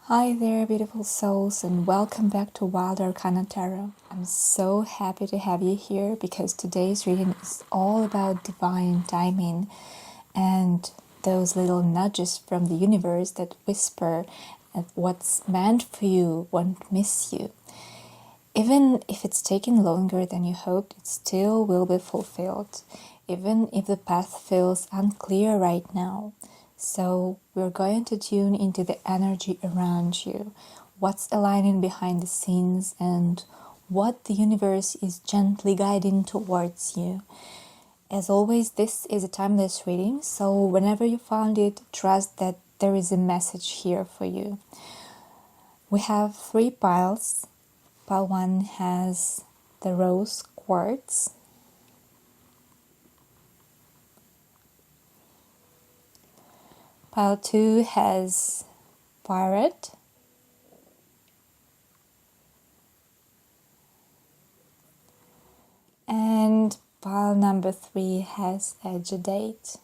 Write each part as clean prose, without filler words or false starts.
Hi there, beautiful souls, and welcome back to Wild Arcana Tarot. I'm so happy to have you here because today's reading is all about divine timing and those little nudges from the universe that whisper that what's meant for you won't miss you. Even if it's taken longer than you hoped, it still will be fulfilled, even if the path feels unclear right now. So we're going to tune into the energy around you, what's aligning behind the scenes, and what the universe is gently guiding towards you. As always, this is a timeless reading, so whenever you find it, trust that there is a message here for you. We have 3 piles. Pile 1 has the Roze Quartz. Pile 2 has Pyrite. And pile number 3 has a Jadeite.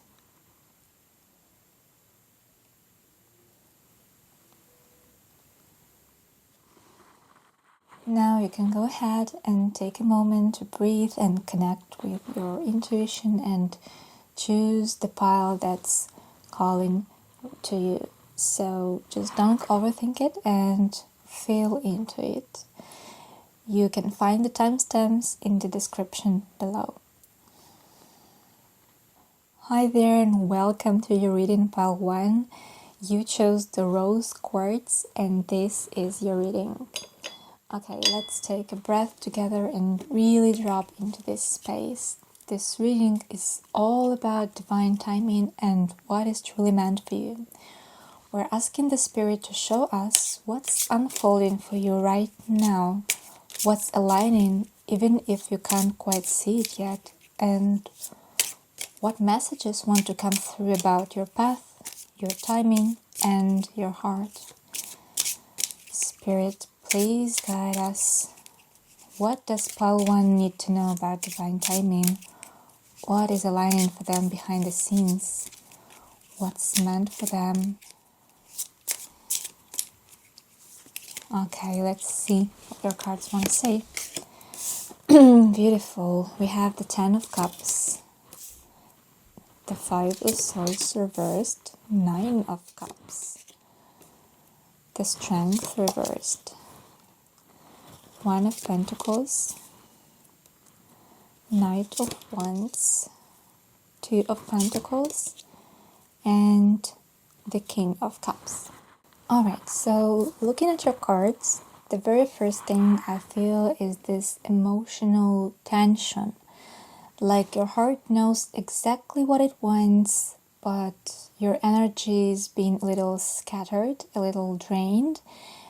Now you can go ahead and take a moment to breathe and connect with your intuition and choose the pile that's calling to you. So just don't overthink it and feel into it. You can find the timestamps in the description below. Hi there and welcome to your reading, pile 1. You chose the Roze Quartz and this is your reading. Okay, let's take a breath together and really drop into this space. This reading is all about divine timing and what is truly meant for you. We're asking the Spirit to show us what's unfolding for you right now, what's aligning even if you can't quite see it yet, and what messages want to come through about your path, your timing, and your heart. Spirit, please guide us. What does pile 1 need to know about divine timing? What is aligning for them behind the scenes? What's meant for them? Okay, let's see what your cards want to say. Beautiful. We have the 10 of Cups, the 5 of Swords reversed, 9 of Cups, the Strength reversed, 1 of Pentacles, Knight of Wands, 2 of Pentacles, and the King of Cups. Alright, so looking at your cards, the very first thing I feel is this emotional tension. Like your heart knows exactly what it wants, but your energy is being a little scattered, a little drained,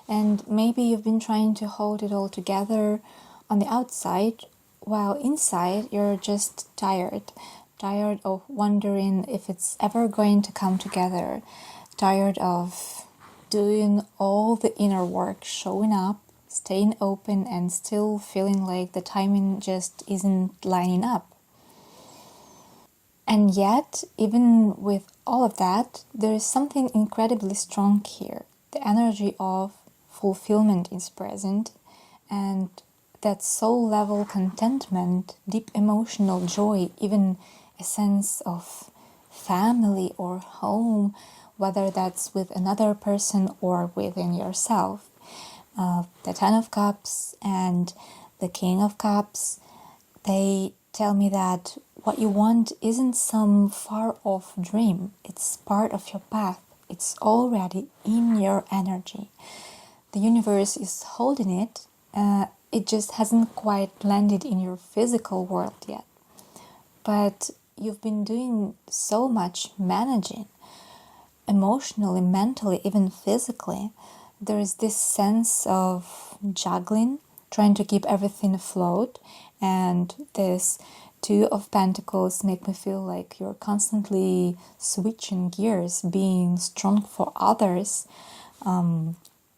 and maybe you've been trying to hold it all together on the outside, while inside you're just tired of wondering if it's ever going to come together, tired of doing all the inner work, showing up, staying open, and still feeling like the timing just isn't lining up. And yet, even with all of that, there is something incredibly strong here. The energy of fulfillment is present, and that soul level contentment, deep emotional joy, even a sense of family or home, whether that's with another person or within yourself. The 10 of Cups and the King of Cups, they tell me that what you want isn't some far-off dream. It's part of your path. It's already in your energy. The universe is holding it. It just hasn't quite landed in your physical world yet. But you've been doing so much managing, emotionally, mentally, even physically. There is this sense of juggling, trying to keep everything afloat, and this 2 of Pentacles make me feel like you're constantly switching gears, being strong for others,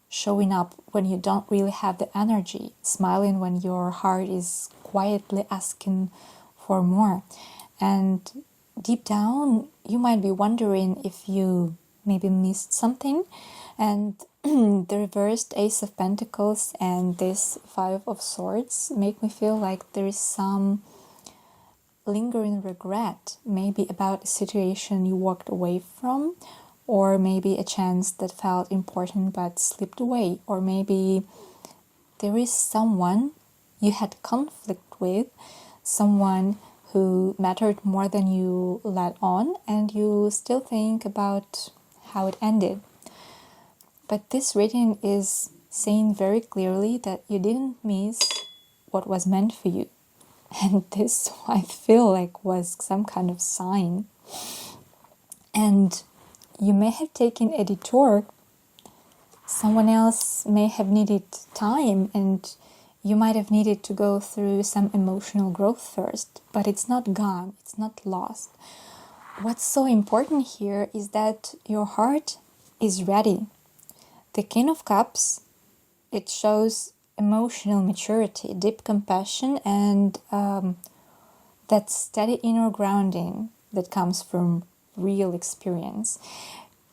showing up when you don't really have the energy, smiling when your heart is quietly asking for more. And deep down, you might be wondering if you maybe missed something, And the reversed Ace of Pentacles and this Five of Swords make me feel like there is some lingering regret, maybe about a situation you walked away from, or maybe a chance that felt important but slipped away, or maybe there is someone you had conflict with, someone who mattered more than you let on, and you still think about how it ended. But this reading is saying very clearly that you didn't miss what was meant for you. And this, I feel like, was some kind of sign. And you may have taken a detour. Someone else may have needed time, and you might have needed to go through some emotional growth first. But it's not gone. It's not lost. What's so important here is that your heart is ready. The King of Cups, it shows emotional maturity, deep compassion, and that steady inner grounding that comes from real experience.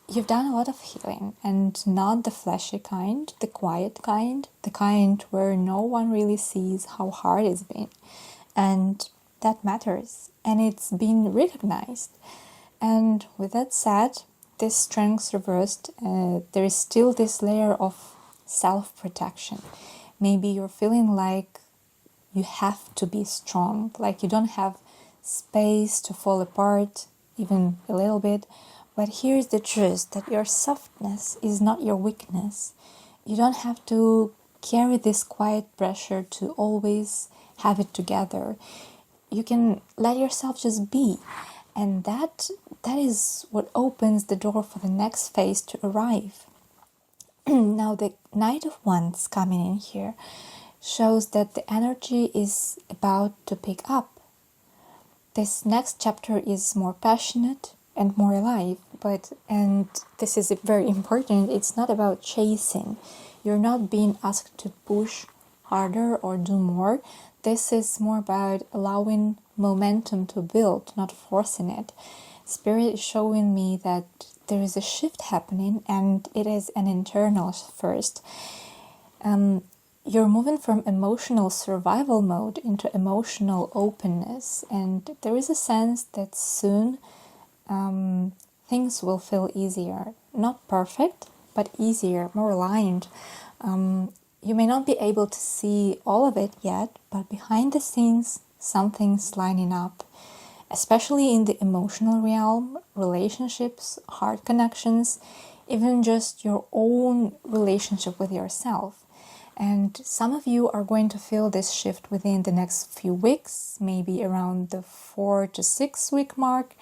You've done a lot of healing, and not the flashy kind, the quiet kind, the kind where no one really sees how hard it's been. And that matters, and it's been recognized. And with that said, this strength reversed, there is still this layer of self-protection. Maybe you're feeling like you have to be strong, like you don't have space to fall apart, even a little bit. But here's the truth, that your softness is not your weakness. You don't have to carry this quiet pressure to always have it together. You can let yourself just be. And that is what opens the door for the next phase to arrive. Now the Knight of Wands coming in here shows that the energy is about to pick up. This next chapter is more passionate and more alive, and this is very important, it's not about chasing. You're not being asked to push harder or do more. This is more about allowing momentum to build, not forcing it. Spirit is showing me that there is a shift happening, and it is an internal first. You're moving from emotional survival mode into emotional openness, and there is a sense that soon things will feel easier. Not perfect, but easier, more aligned. You may not be able to see all of it yet, but behind the scenes, something's lining up. Especially in the emotional realm, relationships, heart connections, even just your own relationship with yourself. And some of you are going to feel this shift within the next few weeks, maybe around the 4 to 6 week mark.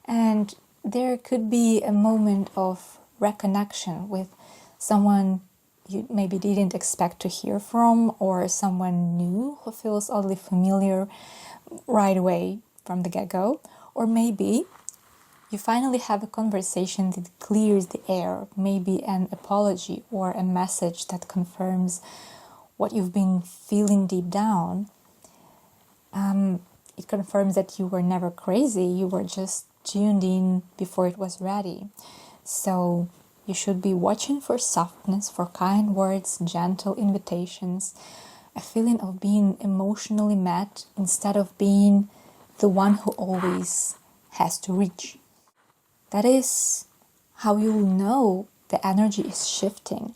And there could be a moment of reconnection with someone you maybe didn't expect to hear from, or someone new who feels oddly familiar right away from the get-go. Or maybe you finally have a conversation that clears the air, maybe an apology or a message that confirms what you've been feeling deep down. It confirms that you were never crazy, you were just tuned in before it was ready. So you should be watching for softness, for kind words, gentle invitations, a feeling of being emotionally met instead of being the one who always has to reach. That is how you'll know the energy is shifting.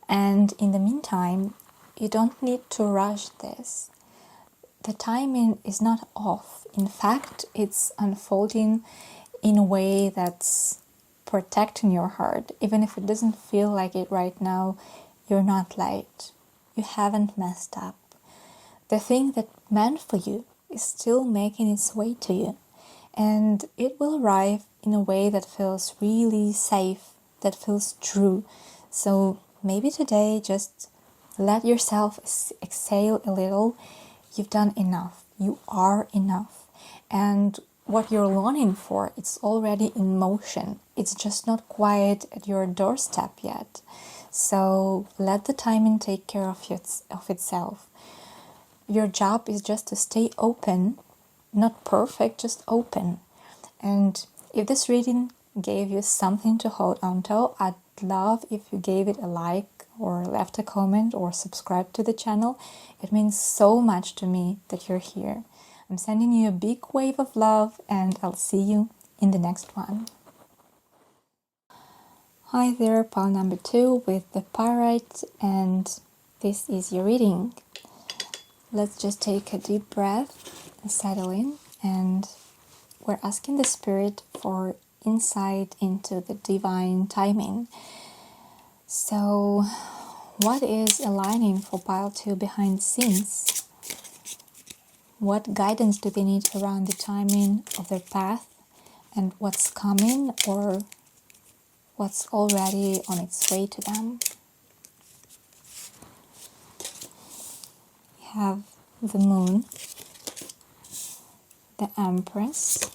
And in the meantime, you don't need to rush this. The timing is not off. In fact, it's unfolding in a way that's protecting your heart. Even if it doesn't feel like it right now, you're not late. You haven't messed up. The thing that meant for you is still making its way to you. And it will arrive in a way that feels really safe, that feels true. So maybe today just let yourself exhale a little. You've done enough. You are enough. And what you're longing for, it's already in motion. It's just not quite at your doorstep yet. So let the timing take care of itself. Your job is just to stay open, not perfect, just open. And if this reading gave you something to hold on to, I'd love if you gave it a like or left a comment or subscribed to the channel. It means so much to me that you're here. I'm sending you a big wave of love, and I'll see you in the next one. Hi there, pile number 2 with the Pyrite, and this is your reading. Let's just take a deep breath and settle in, and we're asking the Spirit for insight into the divine timing. So, what is aligning for pile 2 behind the scenes? What guidance do they need around the timing of their path, and what's coming or what's already on its way to them? We have the Moon, the Empress,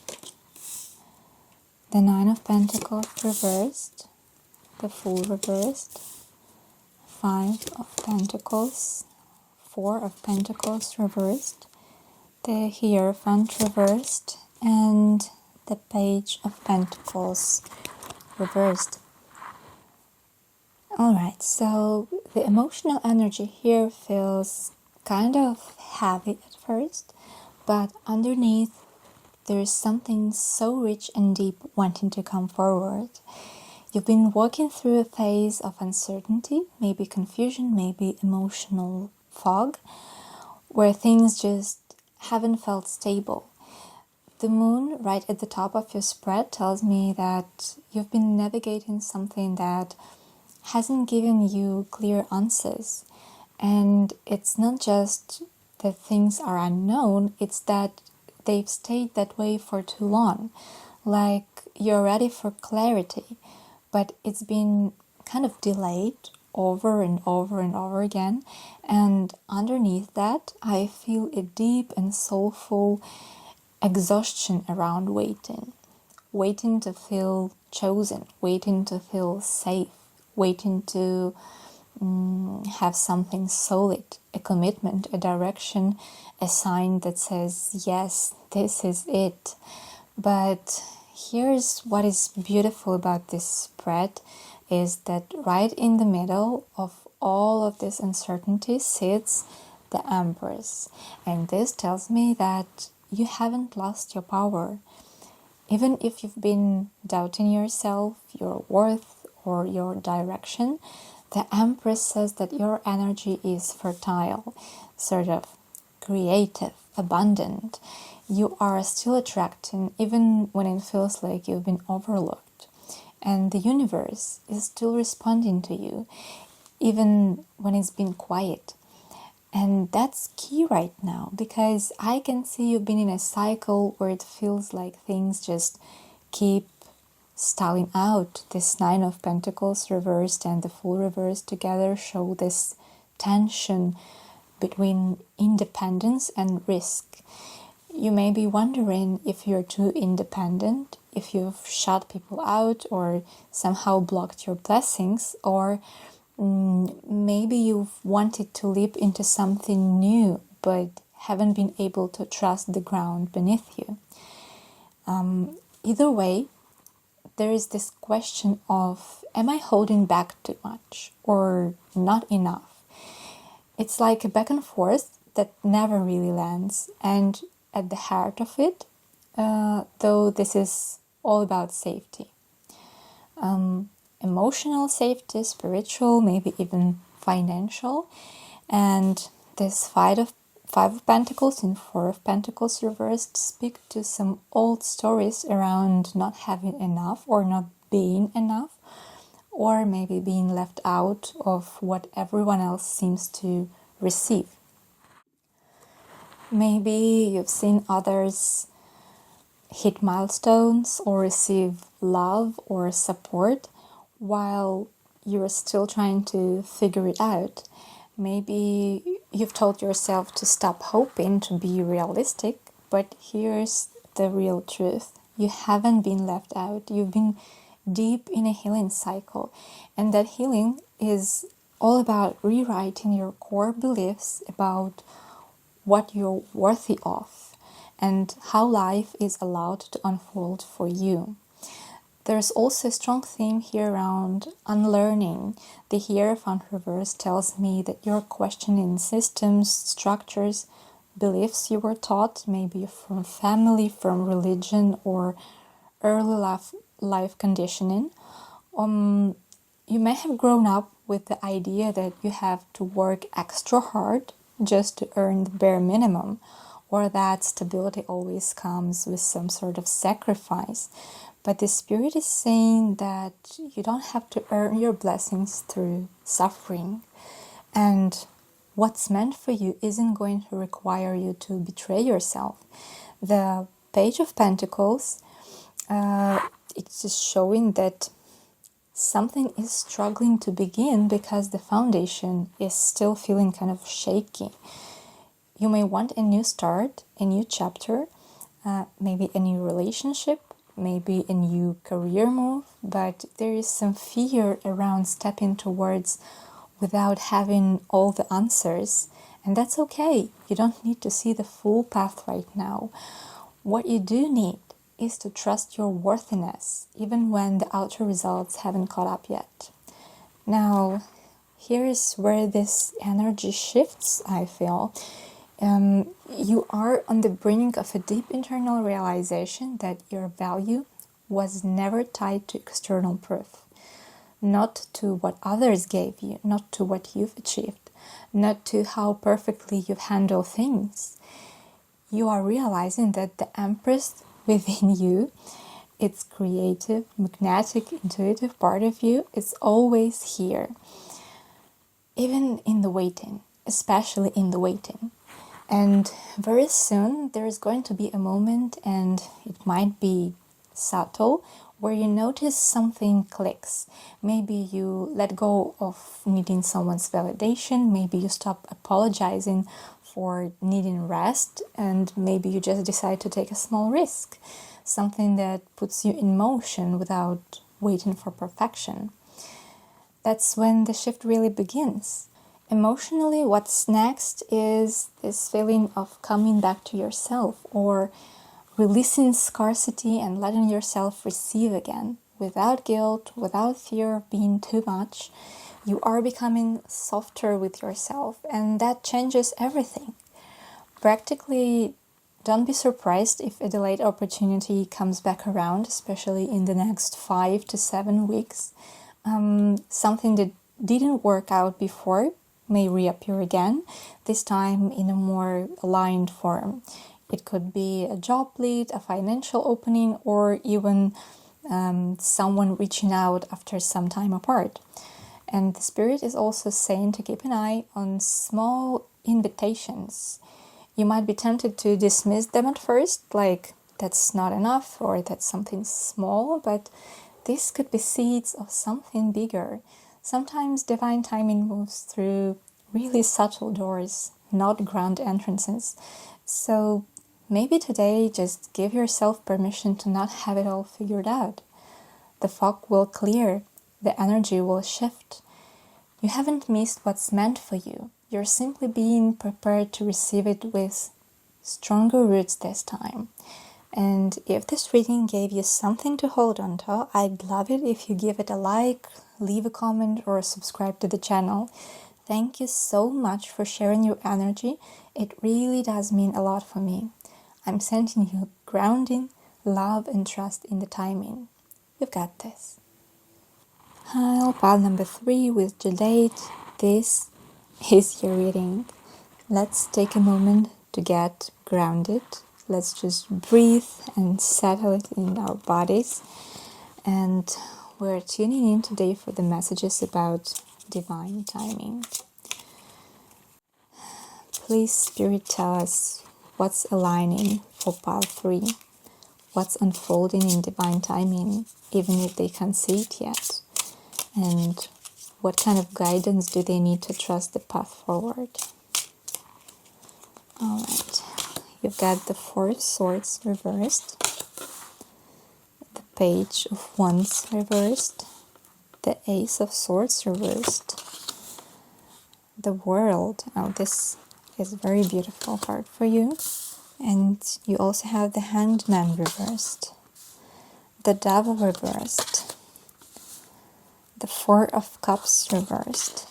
the Nine of Pentacles reversed, the Fool reversed, Five of Pentacles, Four of Pentacles reversed, the Hierophant reversed, and the Page of Pentacles reversed. Alright, so the emotional energy here feels kind of heavy at first, but underneath there is something so rich and deep wanting to come forward. You've been walking through a phase of uncertainty, maybe confusion, maybe emotional fog, where things just haven't felt stable. The Moon right at the top of your spread tells me that you've been navigating something that hasn't given you clear answers. And it's not just that things are unknown, it's that they've stayed that way for too long. Like you're ready for clarity, but it's been kind of delayed over and over and over again. And underneath that, I feel a deep and soulful exhaustion around waiting. Waiting to feel chosen, waiting to feel safe, waiting to have something solid, a commitment, a direction, a sign that says, yes, this is it. But here's what is beautiful about this spread, is that right in the middle of all of this uncertainty sits the Empress. And this tells me that you haven't lost your power. Even if you've been doubting yourself, your worth, or your direction, the Empress says that your energy is fertile, sort of creative, abundant. You are still attracting even when it feels like you've been overlooked. And the universe is still responding to you, even when it's been quiet. And that's key right now, because I can see you've been in a cycle where it feels like things just keep stalling out. This Nine of Pentacles reversed and the Fool reversed together show this tension between independence and risk. You may be wondering if you're too independent, if you've shut people out or somehow blocked your blessings, or maybe you've wanted to leap into something new but haven't been able to trust the ground beneath you. Either way, there is this question of, am I holding back too much or not enough? It's like a back and forth that never really lands. And at the heart of it, though this is all about safety. Emotional safety, spiritual, maybe even financial. And this Five of Pentacles and Four of Pentacles reversed speak to some old stories around not having enough or not being enough, or maybe being left out of what everyone else seems to receive. Maybe you've seen others hit milestones or receive love or support while you're still trying to figure it out. Maybe you've told yourself to stop hoping, to be realistic, but here's the real truth. You haven't been left out. You've been deep in a healing cycle, and that healing is all about rewriting your core beliefs about what you're worthy of and how life is allowed to unfold for you. there's also a strong theme here around unlearning. The Hierophant reverse tells me that you're questioning systems, structures, beliefs you were taught, maybe from family, from religion, or early life conditioning. You may have grown up with the idea that you have to work extra hard just to earn the bare minimum, or that stability always comes with some sort of sacrifice. But the Spirit is saying that you don't have to earn your blessings through suffering. And what's meant for you isn't going to require you to betray yourself. The Page of Pentacles, it's just showing that something is struggling to begin because the foundation is still feeling kind of shaky. You may want a new start, a new chapter, maybe a new relationship, maybe a new career move, but there is some fear around stepping towards without having all the answers, and that's okay. You don't need to see the full path right now. What you do need is to trust your worthiness, even when the outer results haven't caught up yet. Now, here is where this energy shifts, I feel. You are on the brink of a deep internal realization that your value was never tied to external proof. Not to what others gave you, not to what you've achieved, not to how perfectly you've handled things. You are realizing that the Empress within you, its creative, magnetic, intuitive part of you, is always here. Even in the waiting, especially in the waiting. And very soon there is going to be a moment, and it might be subtle, where you notice something clicks. Maybe you let go of needing someone's validation, maybe you stop apologizing for needing rest, and maybe you just decide to take a small risk, something that puts you in motion without waiting for perfection. That's when the shift really begins. Emotionally, what's next is this feeling of coming back to yourself, or releasing scarcity and letting yourself receive again, without guilt, without fear of being too much. You are becoming softer with yourself, and that changes everything. Practically, don't be surprised if a delayed opportunity comes back around, especially in the next 5 to 7 weeks. Something that didn't work out before may reappear again, this time in a more aligned form. It could be a job lead, a financial opening, or even someone reaching out after some time apart. And the Spirit is also saying to keep an eye on small invitations. You might be tempted to dismiss them at first, like that's not enough or that's something small, but this could be seeds of something bigger. Sometimes divine timing moves through really subtle doors, not grand entrances. So maybe today just give yourself permission to not have it all figured out. The fog will clear, the energy will shift. You haven't missed what's meant for you. You're simply being prepared to receive it with stronger roots this time. And if this reading gave you something to hold on to, I'd love it if you give it a like, leave a comment, or subscribe to the channel. Thank you so much for sharing your energy. It really does mean a lot for me. I'm sending you grounding, love, and trust in the timing. You've got this. Pile number 3 with Jadeite. This is your reading. Let's take a moment to get grounded. Let's just breathe and settle it in our bodies. And we're tuning in today for the messages about divine timing. Please, Spirit, tell us what's aligning for pile 3. What's unfolding in divine timing, even if they can't see it yet. And what kind of guidance do they need to trust the path forward? Alright, you've got the 4 of Swords reversed, the Page of Wands reversed, the Ace of Swords reversed, the World. Now this is a very beautiful card for you. And you also have the Hanged Man reversed, the Devil reversed, the Four of Cups reversed,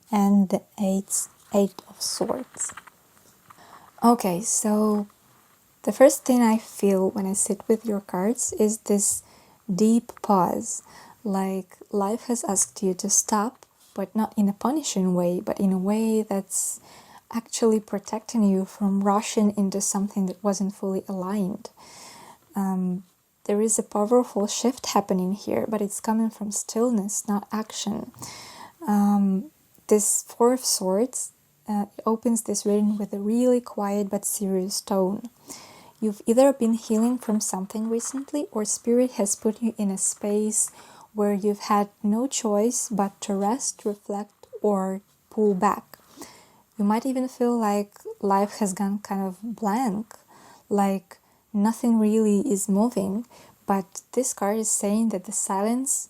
and the Eight of Swords. Okay, so the first thing I feel when I sit with your cards is this deep pause, like life has asked you to stop, but not in a punishing way, but in a way that's actually protecting you from rushing into something that wasn't fully aligned. There is a powerful shift happening here, but it's coming from stillness, not action. This Four of Swords opens this reading with a really quiet but serious tone. You've either been healing from something recently, or Spirit has put you in a space where you've had no choice but to rest, reflect, or pull back. You might even feel like life has gone kind of blank, like nothing really is moving, but this card is saying that the silence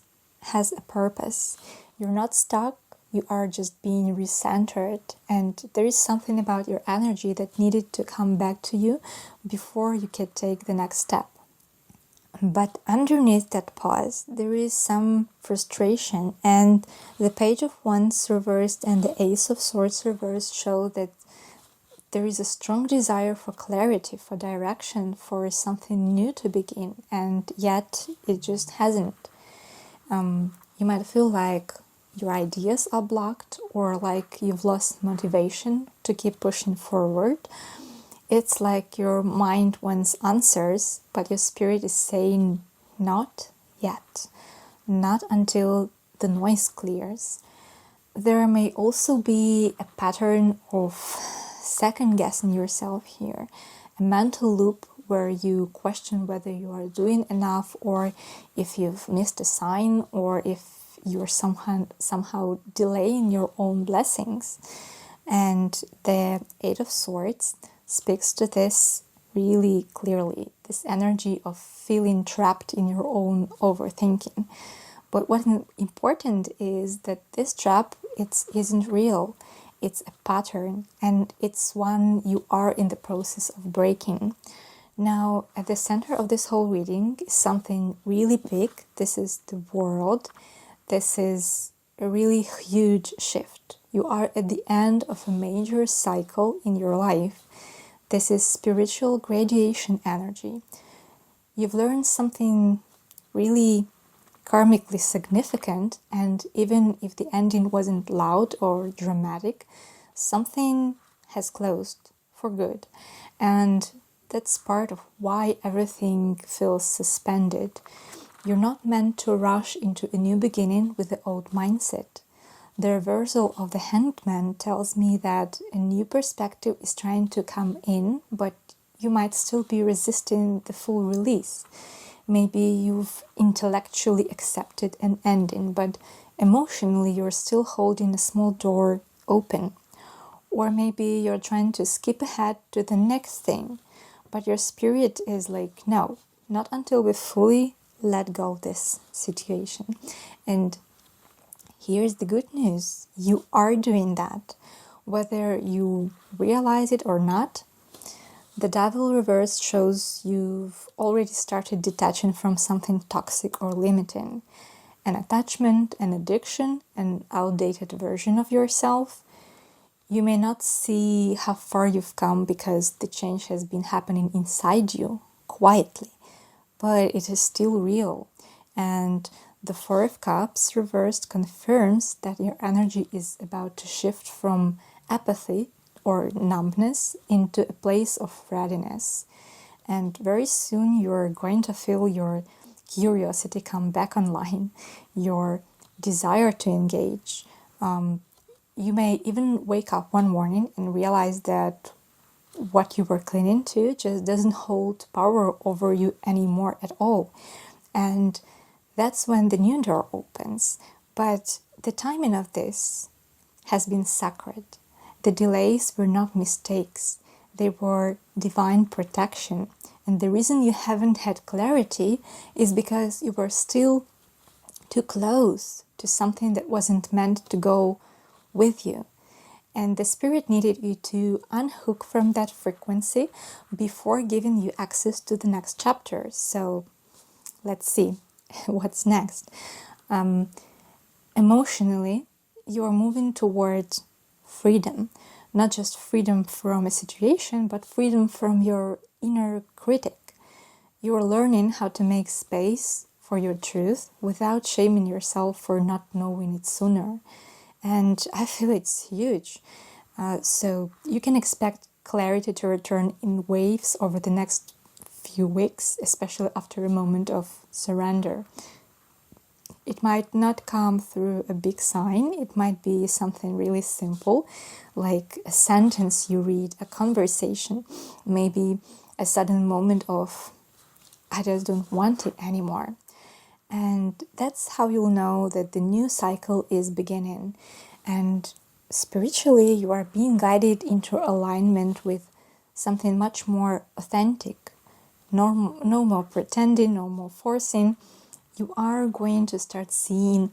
has a purpose. You're not stuck, you are just being recentered, and there is something about your energy that needed to come back to you before you could take the next step. But underneath that pause, there is some frustration, and the Page of Wands reversed and the Ace of Swords reversed show that there is a strong desire for clarity, for direction, for something new to begin, and yet it just hasn't. You might feel like your ideas are blocked, or like you've lost motivation to keep pushing forward. It's like your mind wants answers, but your spirit is saying not yet, not until the noise clears. There may also be a pattern of second guessing yourself here, a mental loop where you question whether you are doing enough, or if you've missed a sign, or if you're somehow delaying your own blessings. And the Eight of Swords speaks to this really clearly, this energy of feeling trapped in your own overthinking. But what's important is that this trap, isn't real. It's a pattern, and it's one you are in the process of breaking. Now, at the center of this whole reading is something really big. This is the world. This is a really huge shift. You are at the end of a major cycle in your life. This is spiritual graduation energy. You've learned something really karmically significant, and even if the ending wasn't loud or dramatic, something has closed for good. And that's part of why everything feels suspended. You're not meant to rush into a new beginning with the old mindset. The reversal of the Hangman tells me that a new perspective is trying to come in, but you might still be resisting the full release. Maybe you've intellectually accepted an ending, but emotionally you're still holding a small door open. Or maybe you're trying to skip ahead to the next thing, but your spirit is like, no, not until we fully let go of this situation. And here's the good news. You are doing that. Whether you realize it or not, the Devil reversed shows you've already started detaching from something toxic or limiting. An attachment, an addiction, an outdated version of yourself. You may not see how far you've come because the change has been happening inside you, quietly, but it is still real. And the Four of Cups reversed confirms that your energy is about to shift from apathy or numbness into a place of readiness. And very soon you're going to feel your curiosity come back online, your desire to engage. You may even wake up one morning and realize that what you were clinging to just doesn't hold power over you anymore at all. And that's when the new door opens. But the timing of this has been sacred. The delays were not mistakes. They were divine protection. And the reason you haven't had clarity is because you were still too close to something that wasn't meant to go with you. And the Spirit needed you to unhook from that frequency before giving you access to the next chapter. So let's see what's next. Emotionally, you are moving towards freedom, not just freedom from a situation, but freedom from your inner critic. You are learning how to make space for your truth without shaming yourself for not knowing it sooner. And I feel it's huge. So you can expect clarity to return in waves over the next few weeks, especially after a moment of surrender. It might not come through a big sign. It might be something really simple, like a sentence you read, a conversation, maybe a sudden moment of, I just don't want it anymore. And that's how you'll know that the new cycle is beginning. And spiritually, you are being guided into alignment with something much more authentic. No more pretending, no more forcing. You are going to start seeing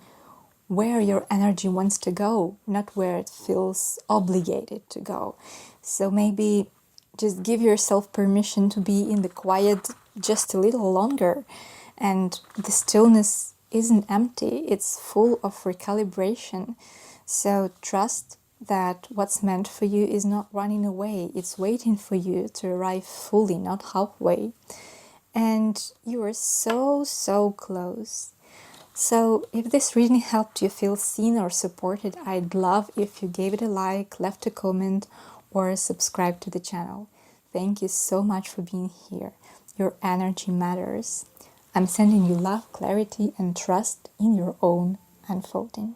where your energy wants to go, not where it feels obligated to go. So maybe just give yourself permission to be in the quiet just a little longer. And the stillness isn't empty, it's full of recalibration. So trust that what's meant for you is not running away, it's waiting for you to arrive fully, not halfway. And you are so close. So if this reading helped you feel seen or supported, I'd love if you gave it a like, left a comment, or subscribed to the channel. Thank you so much for being here. Your energy matters. I'm sending you love, clarity, and trust in your own unfolding.